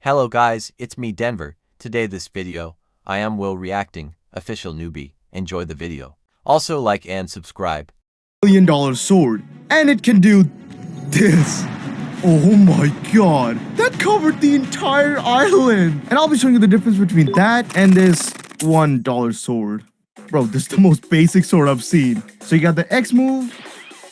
Hello guys, it's me Denver. Today this video, I am Will reacting, official newbie. Enjoy the video. Also like and subscribe. $1 million sword, and it can do this. Oh my god, that covered the entire island. And I'll be showing you the difference between that and this $1 sword. Bro, this is the most basic sword I've seen. So you got the X move,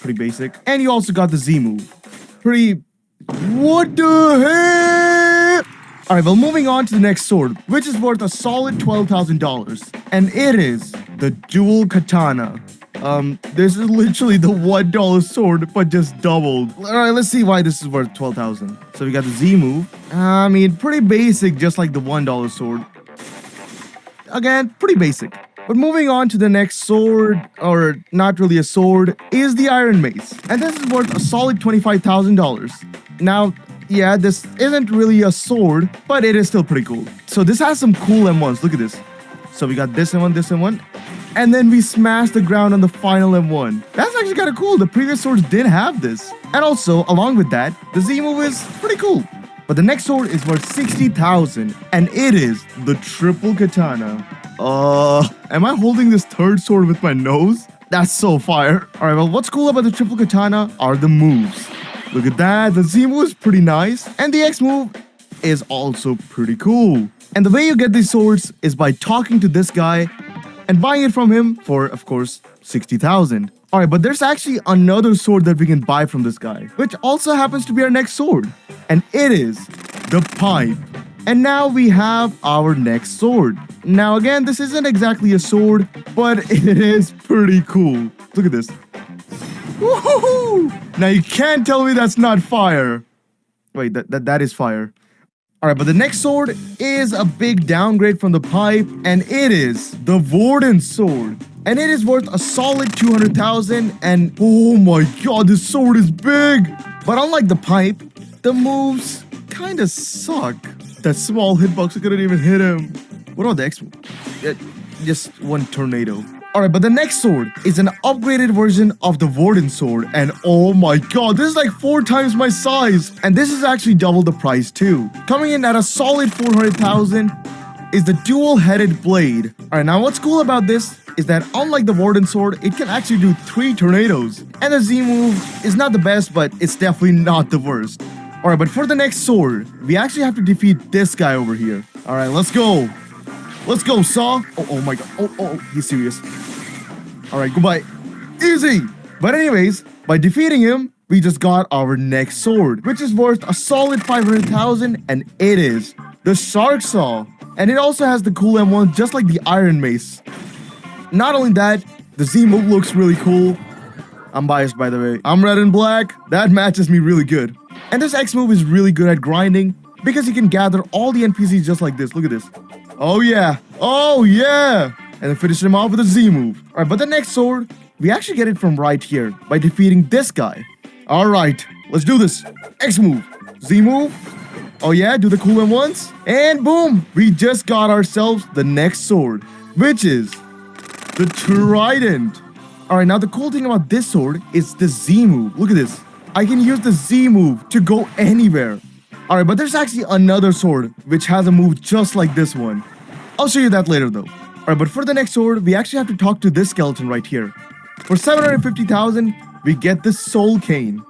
pretty basic, and you also got the Z move. Pretty... What the heck? Alright, well, moving on to the next sword, which is worth a solid $12,000. And it is the dual katana. This is literally the $1 sword, but just doubled. Alright, let's see why this is worth $12,000. So we got the Z move. I mean, pretty basic, just like the $1 sword. Again, pretty basic. But moving on to the next sword, or not really a sword, is the Iron Mace. And this is worth a solid $25,000. Now, yeah, this isn't really a sword, but it is still pretty cool. So this has some cool M1s. Look at this. So we got this M1, this M1. And then we smashed the ground on the final M1. That's actually kind of cool. The previous swords did have this. And also, along with that, the Z move is pretty cool. But the next sword is worth $60,000. And it is the triple katana. Am I holding this third sword with my nose? That's so fire. Alright, well, what's cool about the triple katana are the moves. Look at that, the Z move is pretty nice, and the X move is also pretty cool. And the way you get these swords is by talking to this guy and buying it from him for, of course, $60,000. Alright, but there's actually another sword that we can buy from this guy, which also happens to be our next sword. And it is the pipe. And now we have our next sword. Now again, this isn't exactly a sword, but it is pretty cool. Look at this. Woohoo! Now you can't tell me that's not fire. Wait, that is fire. Alright, but the next sword is a big downgrade from the pipe, and it is the Warden sword. And it is worth a solid $200,000, and oh my god, this sword is big! But unlike the pipe, the moves kinda suck. That small hitbox, I couldn't even hit him. What about the X move? Just one tornado. Alright, but the next sword is an upgraded version of the Warden sword, and oh my god, this is like 4 times my size, and this is actually double the price too. Coming in at a solid $400,000 is the dual-headed blade. Alright, now what's cool about this is that unlike the Warden sword, it can actually do 3 tornadoes, and the Z move is not the best, but it's definitely not the worst. Alright, but for the next sword, we actually have to defeat this guy over here. Alright, let's go. Let's go, Saw. Oh my god. Oh, he's serious. Alright, goodbye. Easy! But anyways, by defeating him, we just got our next sword, which is worth a solid $500,000, and it is the Shark Saw. And it also has the cool M1, just like the Iron Mace. Not only that, the Z move looks really cool. I'm biased, by the way. I'm red and black. That matches me really good. And this X move is really good at grinding, because you can gather all the NPCs just like this. Look at this. Oh yeah. Oh yeah. And then finish him off with a Z move. Alright, but the next sword, we actually get it from right here by defeating this guy. Alright, let's do this. X move. Z move. Oh yeah, do the cool one once. And boom, we just got ourselves the next sword, which is the Trident. Alright, now the cool thing about this sword is the Z move. Look at this. I can use the Z move to go anywhere. Alright, but there's actually another sword which has a move just like this one. I'll show you that later though. Alright, but for the next sword, we actually have to talk to this skeleton right here. For $750,000, we get the Soul Cane.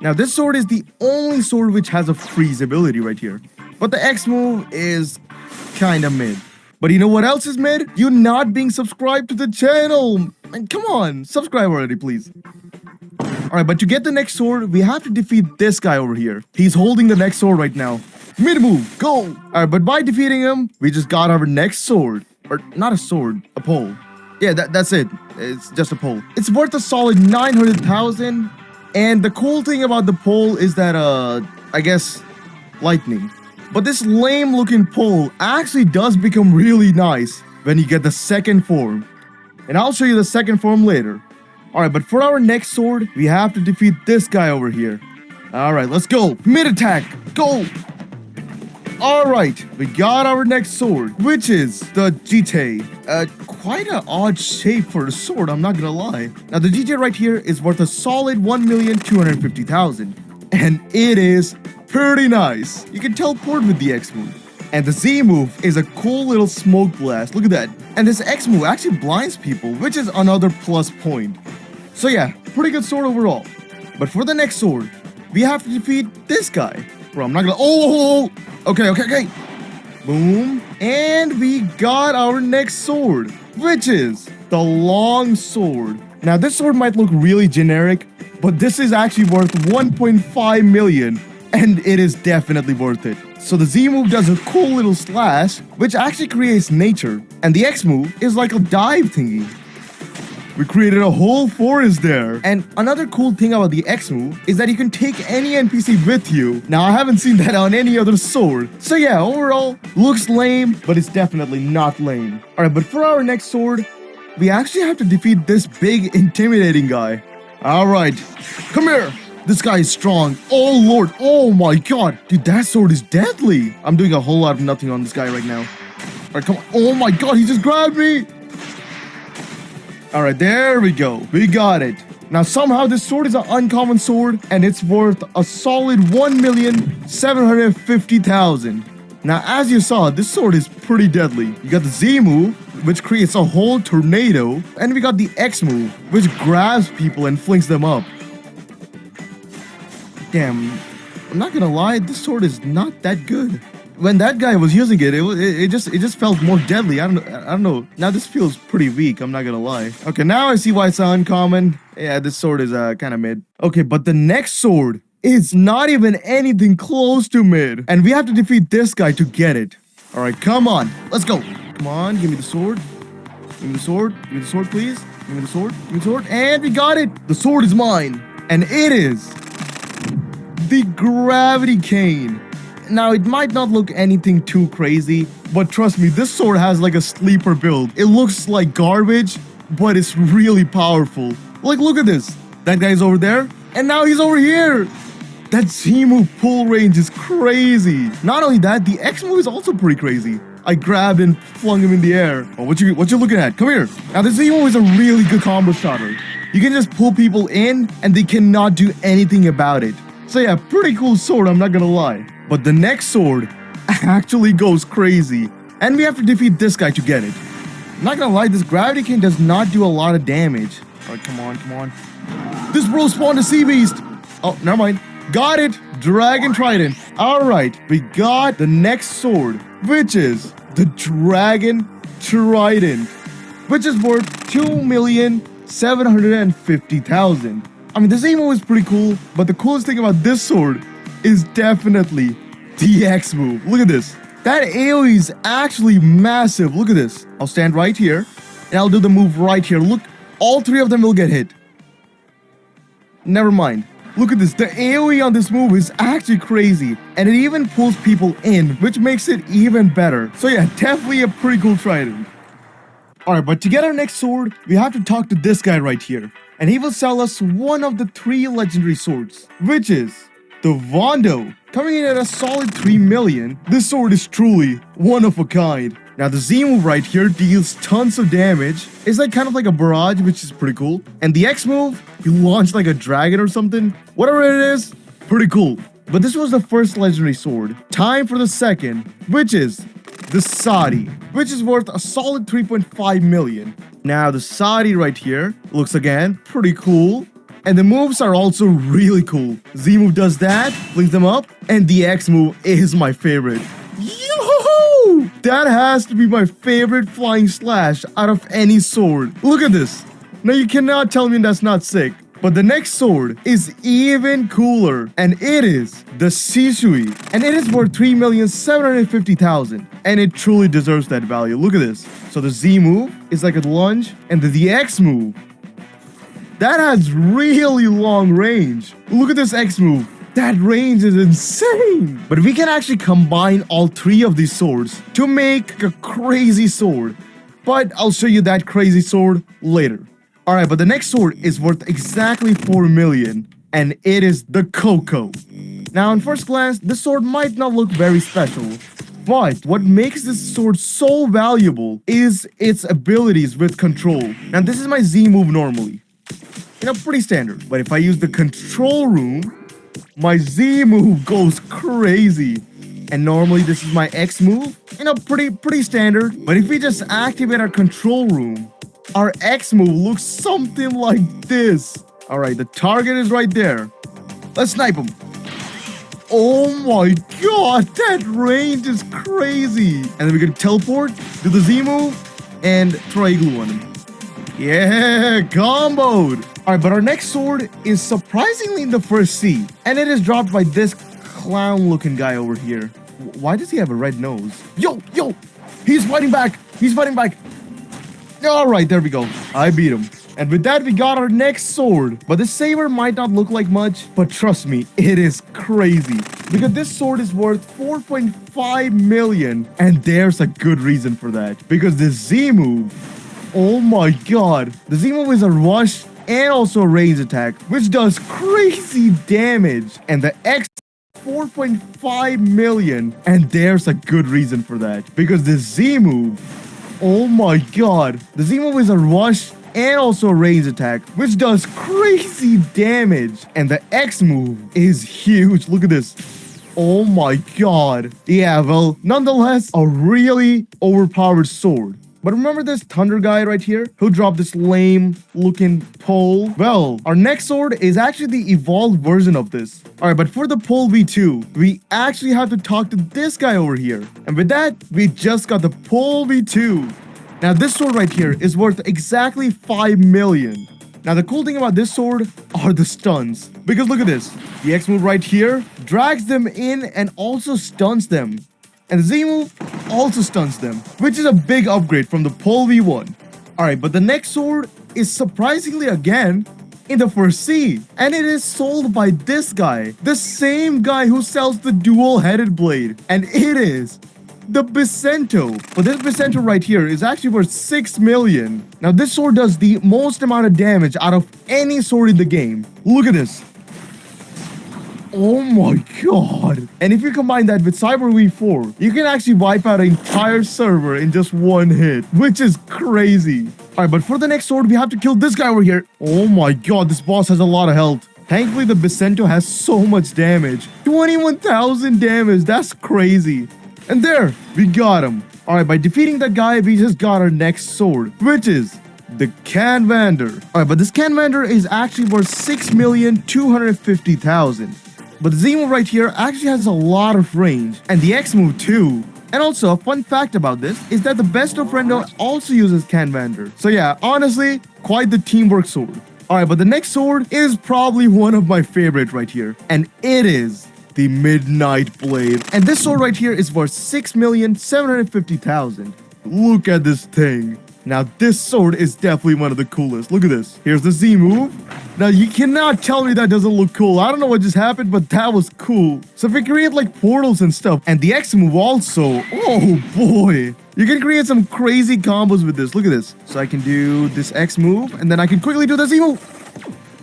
Now this sword is the only sword which has a freeze ability right here. But the X move is kinda mid. But you know what else is mid? You not being subscribed to the channel. And come on, subscribe already, please. Alright, but to get the next sword, we have to defeat this guy over here. He's holding the next sword right now. Mid move, go! Alright, but by defeating him, we just got our next sword. Or not a sword, a pole. Yeah, that's it. It's just a pole. It's worth a solid $900,000. And the cool thing about the pole is that, I guess, lightning. But this lame looking pole actually does become really nice when you get the second form. And I'll show you the second form later. Alright, but for our next sword, we have to defeat this guy over here. Alright, let's go. Mid attack, go! Alright, we got our next sword, which is the GTA. Quite an odd shape for a sword, I'm not gonna lie. Now the GTA right here is worth a solid $1,250,000. And it is pretty nice. You can teleport with the X move. And the Z move is a cool little smoke blast. Look at that. And this X move actually blinds people, which is another plus point. So yeah, pretty good sword overall. But for the next sword, we have to defeat this guy. Bro, I'm not gonna... Oh! Okay. Boom. And we got our next sword, which is the long sword. Now, this sword might look really generic, but this is actually worth 1.5 million, and it is definitely worth it. So the Z move does a cool little slash, which actually creates nature, and the X move is like a dive thingy. We created a whole forest there. And another cool thing about the X move is that you can take any NPC with you. Now, I haven't seen that on any other sword. So yeah, overall, looks lame, but it's definitely not lame. Alright, but for our next sword, we actually have to defeat this big, intimidating guy. Alright, come here. This guy is strong. Oh lord, oh my god. Dude, that sword is deadly. I'm doing a whole lot of nothing on this guy right now. Alright, come on. Oh my god, he just grabbed me. Alright, there we go. We got it. Now, somehow this sword is an uncommon sword, and it's worth a solid 1,750,000. Now, as you saw, this sword is pretty deadly. You got the Z move, which creates a whole tornado, and we got the X move, which grabs people and flings them up. Damn, I'm not gonna lie, this sword is not that good. When that guy was using it, it just felt more deadly. I don't know. Now this feels pretty weak. I'm not gonna lie. Okay, now I see why it's uncommon. Yeah, this sword is kind of mid. Okay, but the next sword is not even anything close to mid, and we have to defeat this guy to get it. All right, come on, let's go. Come on, give me the sword. Give me the sword. Give me the sword, please. Give me the sword. Give me the sword, and we got it. The sword is mine, and it is the gravity cane. Now, it might not look anything too crazy, but trust me, this sword has like a sleeper build. It looks like garbage, but it's really powerful. Like, look at this. That guy's over there, and now he's over here. That Z move pull range is crazy. Not only that, the X move is also pretty crazy. I grabbed and flung him in the air. Oh, what you looking at? Come here. Now, the Z move is a really good combo shotter. You can just pull people in, and they cannot do anything about it. So yeah, pretty cool sword, I'm not gonna lie. But the next sword actually goes crazy, and we have to defeat this guy to get it. I'm not gonna lie, this gravity cane does not do a lot of damage. Alright, come on. This bro spawned a sea beast. Oh, never mind. Got it. Dragon Trident. Alright, we got the next sword, which is the Dragon Trident, which is worth 2,750,000. I mean, this emo is pretty cool, but the coolest thing about this sword is definitely the X move. Look at this. That AoE is actually massive. Look at this. I'll stand right here, and I'll do the move right here. Look, all three of them will get hit. Never mind. Look at this. The AoE on this move is actually crazy, and it even pulls people in, which makes it even better. So yeah, definitely a pretty cool trident. Alright, but to get our next sword, we have to talk to this guy right here. And he will sell us one of the 3 legendary swords, which is the Vondo. Coming in at a solid 3 million, this sword is truly one of a kind. Now, the Z move right here deals tons of damage. It's like kind of like a barrage, which is pretty cool. And the X move, you launch like a dragon or something. Whatever it is, pretty cool. But this was the first legendary sword. Time for the second, which is the Sadi, which is worth a solid 3.5 million. Now, the Sadi right here looks again pretty cool. And the moves are also really cool. Z move does that, flings them up, and the X move is my favorite. Yoo-hoo-hoo! That has to be my favorite flying slash out of any sword. Look at this. Now, you cannot tell me that's not sick. But the next sword is even cooler, and it is the Shisui, and it is worth 3,750,000, and it truly deserves that value. Look at this. So the Z move is like a lunge, and the X move, that has really long range. Look at this X move. That range is insane. But we can actually combine all 3 of these swords to make a crazy sword. But I'll show you that crazy sword later. Alright, but the next sword is worth exactly 4 million, and it is the Coco. Now, on first glance, this sword might not look very special, but what makes this sword so valuable is its abilities with control. Now, this is my Z move normally. You know, pretty standard. But if I use the control room, my Z move goes crazy. And normally this is my X move. You know, pretty standard. But if we just activate our control room, our X move looks something like this. All right, the target is right there. Let's snipe him. Oh my god, that range is crazy. And then we can teleport, do the Z move, and throw a glue on him. Yeah, comboed. All right, but our next sword is surprisingly in the first C. And it is dropped by this clown-looking guy over here. Why does he have a red nose? Yo, he's fighting back. He's fighting back. All right, there we go. I beat him. And with that, we got our next sword. But this saber might not look like much, but trust me, it is crazy. Because this sword is worth 4.5 million. And there's a good reason for that. Because the Z move, oh my god. The Z move is a rush and also a range attack, which does crazy damage. And the X 4.5 million. And there's a good reason for that. Because the Z move, oh my god. The Z move is a rush and also a range attack, which does crazy damage. And the X move is huge. Look at this. Oh my god. Yeah, well, nonetheless, a really overpowered sword. But remember this thunder guy right here who dropped this lame looking pole? Well, our next sword is actually the evolved version of this. Alright, but for the pole V2, we actually have to talk to this guy over here. And with that, we just got the pole V2. Now this sword right here is worth exactly 5 million. Now the cool thing about this sword are the stuns. Because look at this. The X move right here drags them in and also stuns them. And the Z move also stuns them, which is a big upgrade from the pole V1. Alright, but the next sword is surprisingly again in the first C. And it is sold by this guy. The same guy who sells the dual-headed blade. And it is the Bicento. But this Bicento right here is actually worth 6 million. Now this sword does the most amount of damage out of any sword in the game. Look at this. Oh my god. And if you combine that with Cyber V4, you can actually wipe out an entire server in just one hit, which is crazy. Alright, but for the next sword, we have to kill this guy over here. Oh my god, this boss has a lot of health. Thankfully, the Bicento has so much damage. 21,000 damage, that's crazy. And there, we got him. Alright, by defeating that guy, we just got our next sword, which is the Canvander. Alright, but this Canvander is actually worth 6,250,000. But the Z move right here actually has a lot of range, and the X move too. And also, a fun fact about this is that the best of friendo also uses Canvander. So yeah, honestly, quite the teamwork sword. Alright, but the next sword is probably one of my favorite right here, and it is the Midnight Blade. And this sword right here is worth 6,750,000. Look at this thing. Now this sword is definitely one of the coolest. Look at this. Here's the Z move. Now you cannot tell me that doesn't look cool. I don't know what just happened, but that was cool. So if we create like portals and stuff, and the X move also, oh boy. You can create some crazy combos with this. Look at this. So I can do this X move, and then I can quickly do the Z move.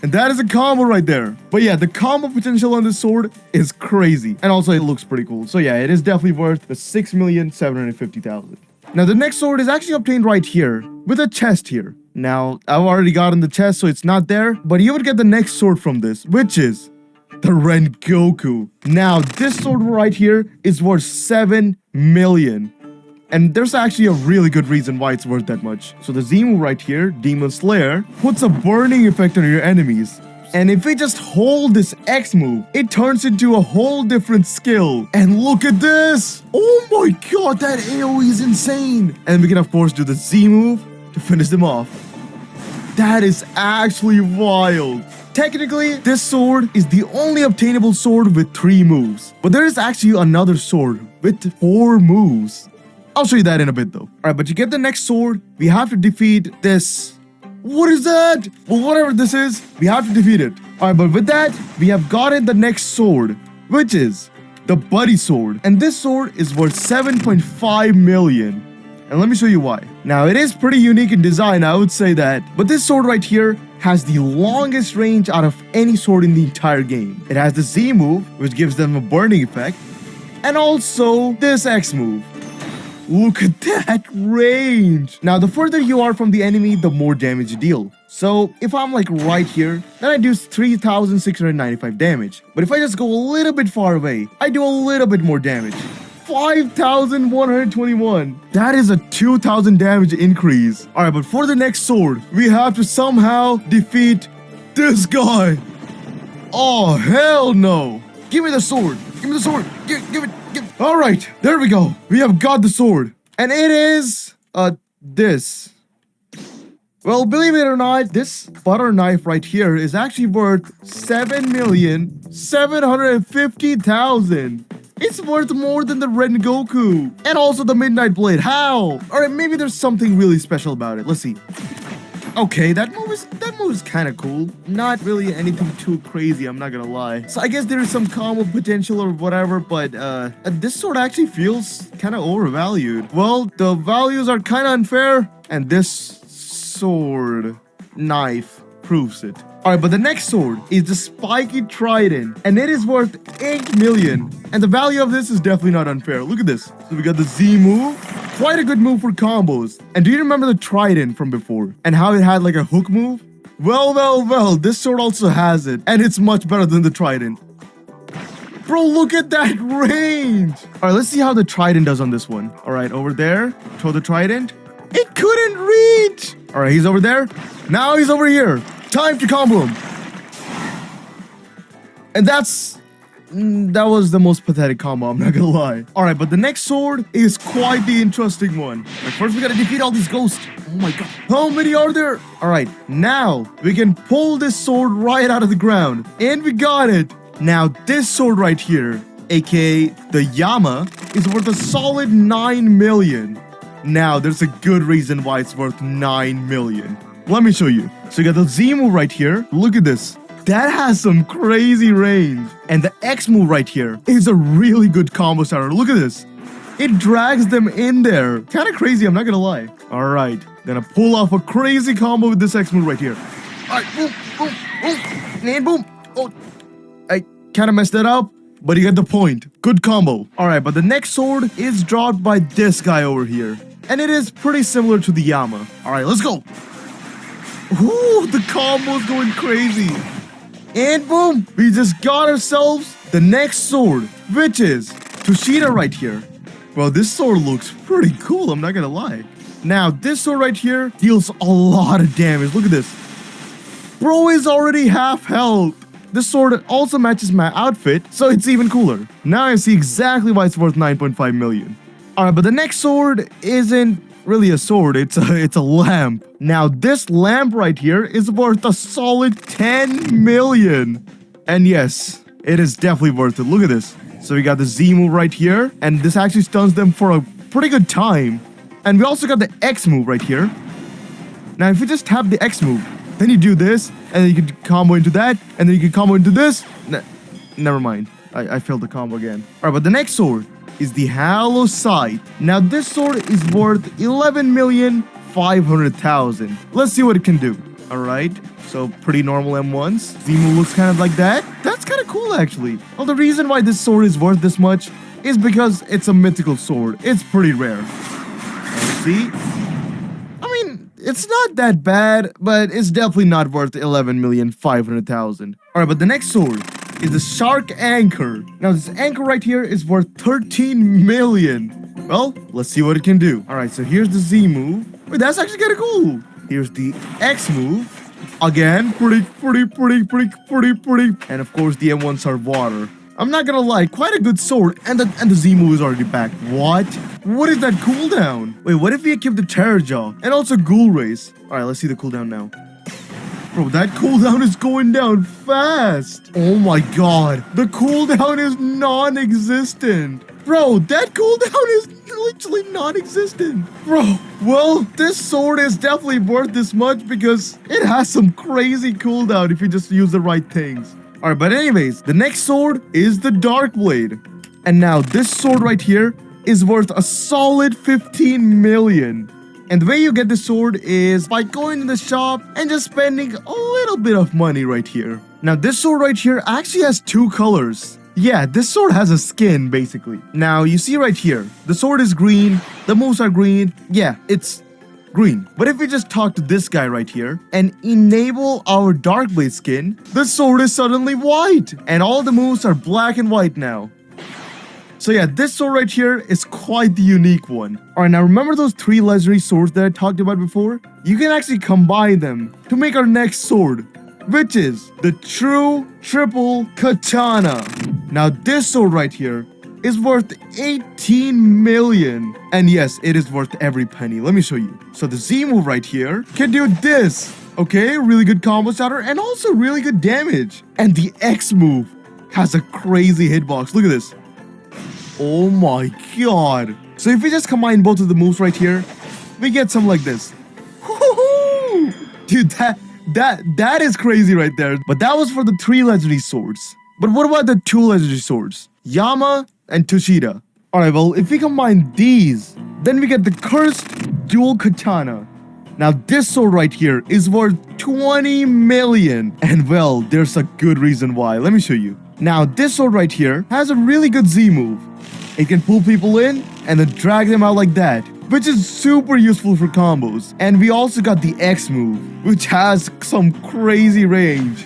And that is a combo right there. But yeah, the combo potential on this sword is crazy. And also it looks pretty cool. So yeah, it is definitely worth the 6,750,000. Now the next sword is actually obtained right here with a chest here. Now I've already gotten the chest, so it's not there, but you would get the next sword from this, which is the Rengoku. Now this sword right here is worth 7 million. And there's actually a really good reason why it's worth that much. So the Z move right here, Demon Slayer, puts a burning effect on your enemies. And if we just hold this X move, it turns into a whole different skill. And look at this! Oh my god, that AoE is insane! And we can of course do the Z move to finish them off. That is actually wild. Technically, this sword is the only obtainable sword with 3 moves. But there is actually another sword with 4 moves. I'll show you that in a bit though. Alright, but to get the next sword, we have to defeat this. What is that? Well, whatever this is, we have to defeat it. Alright, but with that, we have gotten the next sword, which is the Buddy Sword. And this sword is worth 7.5 million. And let me show you why. Now, it is pretty unique in design, I would say that. But this sword right here has the longest range out of any sword in the entire game. It has the Z move, which gives them a burning effect. And also this X move. Look at that range! Now, the further you are from the enemy, the more damage you deal. So if I'm like right here, then I do 3,695 damage. But if I just go a little bit far away, I do a little bit more damage. 5,121. That is a 2,000 damage increase. Alright, but for the next sword, we have to somehow defeat this guy. Oh, hell no. Give me the sword. Give me the sword. Give it. Alright, there we go. We have got the sword. And it is, this. Well, believe it or not, this butter knife right here is actually worth 7,750,000. It's worth more than the Rengoku and also the Midnight Blade. How? Alright, maybe there's something really special about it. Let's see. Okay, that move is kind of cool. Not really anything too crazy, I'm not gonna lie. So I guess there is some combo potential or whatever, but this sword actually feels kind of overvalued. Well, the values are kind of unfair, and this sword knife proves it. Alright, but the next sword is the spiky trident, and it is worth 8 million. And the value of this is definitely not unfair. Look at this. So we got the Z move. Quite a good move for combos. And do you remember the trident from before? And how it had like a hook move? Well, this sword also has it. And it's much better than the trident. Bro, look at that range. Alright, let's see how the trident does on this one. Alright, over there. Throw the trident. It couldn't reach. Alright, he's over there. Now he's over here. Time to combo him. And that was the most pathetic combo, I'm not gonna lie. Alright, but the next sword is quite the interesting one. But first we gotta defeat all these ghosts. Oh my god. How many are there? Alright, now we can pull this sword right out of the ground. And we got it. Now this sword right here, aka the Yama, is worth a solid 9 million. Now there's a good reason why it's worth 9 million. Let me show you. So you got the Z move right here. Look at this. That has some crazy range. And the X move right here is a really good combo starter. Look at this. It drags them in there. Kind of crazy, I'm not gonna lie. Alright, gonna pull off a crazy combo with this X move right here. Alright, boom, boom, boom, and boom. Oh, I kind of messed that up, but you get the point. Good combo. Alright, but the next sword is dropped by this guy over here. And it is pretty similar to the Yama. Alright, let's go. Ooh, the combo's going crazy. And boom, we just got ourselves the next sword, which is Tushita right here. Well, this sword looks pretty cool, I'm not gonna lie. Now, this sword right here deals a lot of damage. Look at this. Bro is already half health. This sword also matches my outfit, so it's even cooler. Now I see exactly why it's worth 9.5 million. Alright, but the next sword isn't really a sword, it's a lamp. Now this lamp right here is worth a solid 10 million. And yes, it is definitely worth it. Look at this. So we got the Z move right here, and this actually stuns them for a pretty good time. And we also got the X move right here. Now if you just tap the X move, then you do this, and then you can combo into that, and then you can combo into this. Never mind, I failed the combo again. Alright, but the next sword is the Hollow Sight. Now this sword is worth 11,500,000. Let's see what it can do. Alright, so pretty normal M1s. Z-move looks kind of like that. That's kind of cool actually. Well, the reason why this sword is worth this much is because it's a mythical sword. It's pretty rare. See? I mean, it's not that bad, but it's definitely not worth 11,500,000. Alright, but the next sword is the Shark Anchor. Now this anchor right here is worth 13 million. Well, let's see what it can do. Alright, so here's the Z move. Wait, that's actually kind of cool. Here's the X move. Again, pretty. And of course, the M1s are water. I'm not gonna lie, quite a good sword. And the Z move is already back. What? What is that cooldown? Wait, what if we equip the Terror Jaw? And also Ghoul Race. Alright, let's see the cooldown now. Bro, that cooldown is going down fast. Oh my god. The cooldown is non-existent. Bro, that cooldown is literally non-existent. Bro, well, this sword is definitely worth this much because it has some crazy cooldown if you just use the right things. Alright, but anyways, the next sword is the Dark Blade. And now this sword right here is worth a solid 15 million. And the way you get the sword is by going to the shop and just spending a little bit of money right here. Now this sword right here actually has two colors. Yeah, this sword has a skin basically. Now you see right here, the sword is green, the moves are green. Yeah, it's green. But if we just talk to this guy right here and enable our Darkblade skin, the sword is suddenly white. And all the moves are black and white now. So yeah, this sword right here is quite the unique one. Alright, now remember those 3 legendary swords that I talked about before? You can actually combine them to make our next sword, which is the true triple katana. Now this sword right here is worth 18 million. And yes, it is worth every penny. Let me show you. So the Z move right here can do this. Okay, really good combo starter and also really good damage. And the X move has a crazy hitbox. Look at this. Oh my god. So if we just combine both of the moves right here, we get something like this. Dude, that is crazy right there. But that was for the 3 legendary swords. But what about the 2 legendary swords? Yama and Tushita. Alright, well, if we combine these, then we get the cursed dual katana. Now this sword right here is worth 20 million. And well, there's a good reason why. Let me show you. Now this sword right here has a really good Z move. It can pull people in and then drag them out like that, which is super useful for combos. And we also got the X move, which has some crazy range.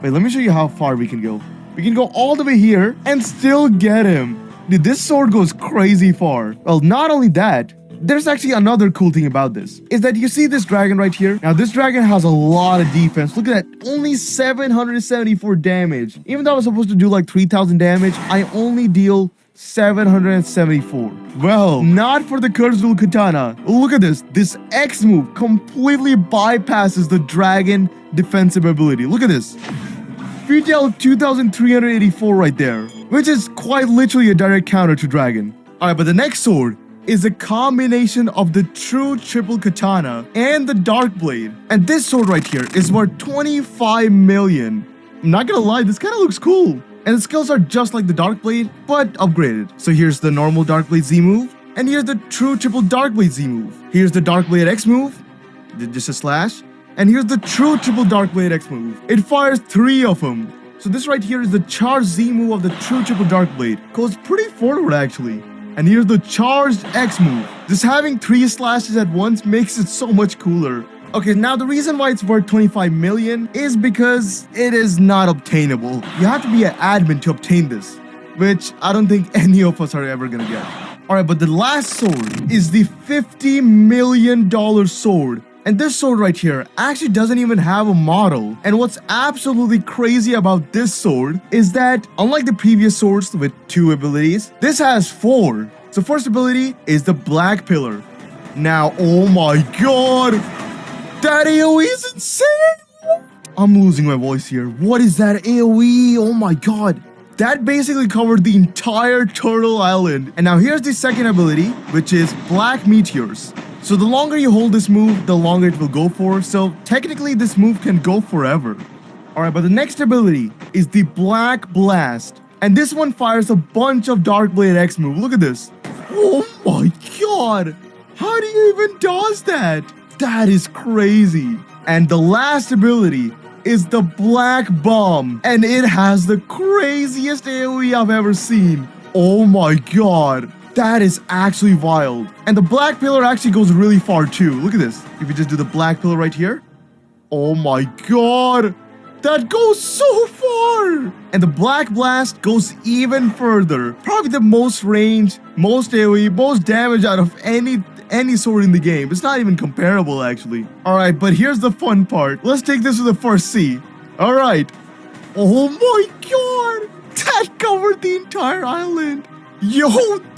Wait, let me show you how far we can go. We can go all the way here and still get him. Dude, this sword goes crazy far. Well, not only that, there's actually another cool thing about this, is that you see this dragon right here? Now, this dragon has a lot of defense. Look at that, only 774 damage. Even though I was supposed to do like 3,000 damage, I only deal 774. Well, not for the cursed dual katana. Look at this. This X move completely bypasses the dragon defensive ability. Look at this. We dealt 2,384 right there, which is quite literally a direct counter to dragon. Alright, but the next sword is a combination of the true triple katana and the dark blade. And this sword right here is worth 25 million. I'm not gonna lie, this kind of looks cool. And the skills are just like the dark blade, but upgraded. So here's the normal dark blade Z move, and here's the true triple dark blade Z move. Here's the dark blade X move, just a slash, and here's the true triple dark blade X move. It fires 3 of them. So this right here is the charged Z move of the true triple dark blade. Goes pretty forward actually. And here's the charged X move. Just having 3 slashes at once makes it so much cooler. Okay, now the reason why it's worth 25 million is because it is not obtainable. You have to be an admin to obtain this, which I don't think any of us are ever gonna get. Alright, but the last sword is the $50 million sword. And this sword right here actually doesn't even have a model. And what's absolutely crazy about this sword is that, unlike the previous swords with 2 abilities, this has 4. So first ability is the Black Pillar. Now, oh my god! That AoE is insane! I'm losing my voice here. What is that AoE? Oh my god. That basically covered the entire Turtle Island. And now here's the second ability, which is Black Meteors. So the longer you hold this move, the longer it will go for. So technically this move can go forever. Alright, but the next ability is the Black Blast. And this one fires a bunch of Dark Blade X move. Look at this. Oh my god. How do you even dodge that? That is crazy. And the last ability is the Black Bomb. And it has the craziest AoE I've ever seen. Oh my god. That is actually wild. And the Black Pillar actually goes really far too. Look at this. If you just do the Black Pillar right here. Oh my god. That goes so far. And the Black Blast goes even further. Probably the most range, most AoE, most damage out of any sword in the game. It's not even comparable actually. Alright, but here's the fun part. Let's take this to the first sea. Alright. Oh my god. That covered the entire island. Yo,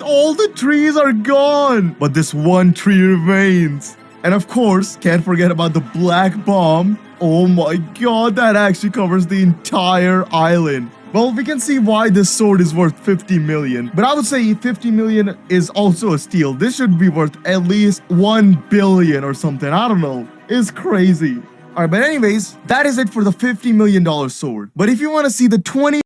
all the trees are gone. But this one tree remains. And of course, can't forget about the Black Bomb. Oh my god, that actually covers the entire island. Well, we can see why this sword is worth 50 million. But I would say 50 million is also a steal. This should be worth at least 1 billion or something. I don't know. It's crazy. Alright, but anyways, that is it for the $50 million sword. But if you want to see the 20